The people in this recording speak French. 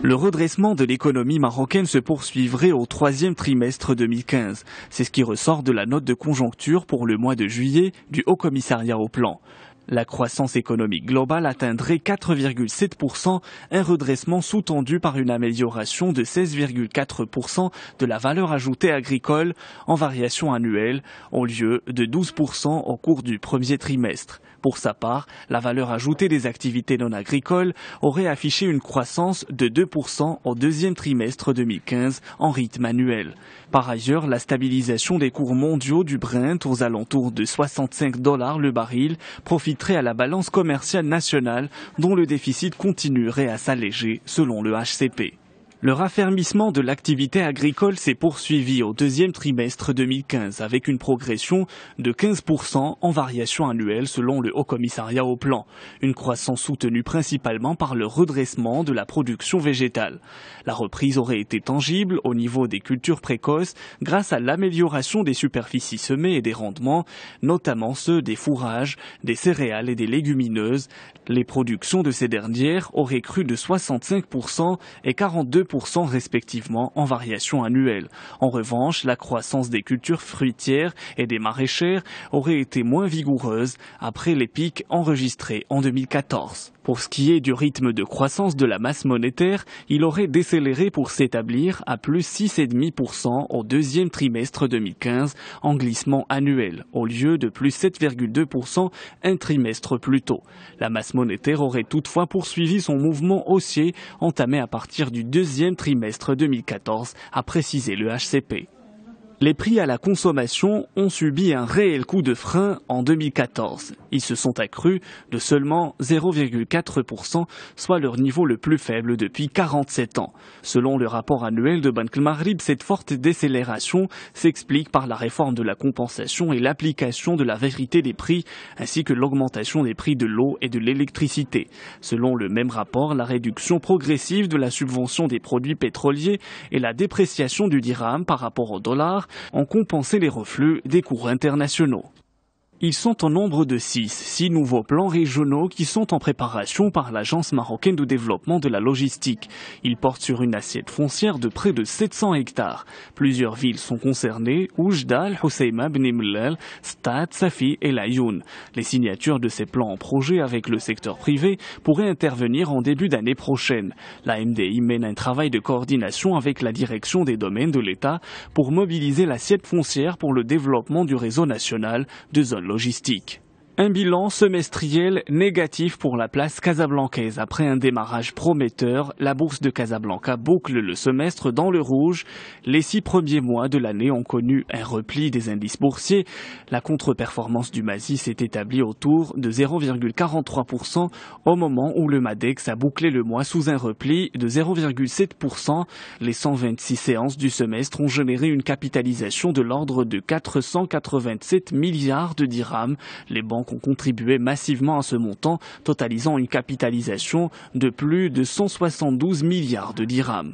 Le redressement de l'économie marocaine se poursuivrait au troisième trimestre 2015. C'est ce qui ressort de la note de conjoncture pour le mois de juillet du Haut Commissariat au Plan. La croissance économique globale atteindrait 4,7%, un redressement sous-tendu par une amélioration de 16,4% de la valeur ajoutée agricole en variation annuelle, au lieu de 12% au cours du premier trimestre. Pour sa part, la valeur ajoutée des activités non agricoles aurait affiché une croissance de 2% au deuxième trimestre 2015 en rythme annuel. Par ailleurs, la stabilisation des cours mondiaux du Brent aux alentours de $65 le baril profiterait à la balance commerciale nationale dont le déficit continuerait à s'alléger selon le HCP. Le raffermissement de l'activité agricole s'est poursuivi au deuxième trimestre 2015 avec une progression de 15% en variation annuelle selon le Haut Commissariat au Plan. Une croissance soutenue principalement par le redressement de la production végétale. La reprise aurait été tangible au niveau des cultures précoces grâce à l'amélioration des superficies semées et des rendements, notamment ceux des fourrages, des céréales et des légumineuses. Les productions de ces dernières auraient cru de 65% et 42% respectivement en variation annuelle. En revanche, la croissance des cultures fruitières et des maraîchères aurait été moins vigoureuse après les pics enregistrés en 2014. Pour ce qui est du rythme de croissance de la masse monétaire, il aurait décéléré pour s'établir à plus 6,5% au deuxième trimestre 2015 en glissement annuel, au lieu de plus 7,2% un trimestre plus tôt. La masse monétaire aurait toutefois poursuivi son mouvement haussier entamé à partir du deuxième trimestre 2014, a précisé le HCP. Les prix à la consommation ont subi un réel coup de frein en 2014. Ils se sont accrus de seulement 0,4%, soit leur niveau le plus faible depuis 47 ans. Selon le rapport annuel de Banque Maghrib, cette forte décélération s'explique par la réforme de la compensation et l'application de la vérité des prix, ainsi que l'augmentation des prix de l'eau et de l'électricité. Selon le même rapport, la réduction progressive de la subvention des produits pétroliers et la dépréciation du dirham par rapport au dollar ont compensé les reflux des cours internationaux. Ils sont au nombre de 6 nouveaux plans régionaux qui sont en préparation par l'Agence marocaine de développement de la logistique. Ils portent sur une assiette foncière de près de 700 hectares. Plusieurs villes sont concernées, Oujda, Al-Hoceima, Beni Mellal, Stade, Safi et Laayoune. Les signatures de ces plans en projet avec le secteur privé pourraient intervenir en début d'année prochaine. La MDI mène un travail de coordination avec la direction des domaines de l'État pour mobiliser l'assiette foncière pour le développement du réseau national de zones logistique. Un bilan semestriel négatif pour la place casablancaise. Après un démarrage prometteur, la bourse de Casablanca boucle le semestre dans le rouge. Les 6 premiers mois de l'année ont connu un repli des indices boursiers. La contre-performance du Mazi s'est établie autour de 0,43% au moment où le Madex a bouclé le mois sous un repli de 0,7%. Les 126 séances du semestre ont généré une capitalisation de l'ordre de 487 milliards de dirhams. Les banques ont contribué massivement à ce montant, totalisant une capitalisation de plus de 172 milliards de dirhams.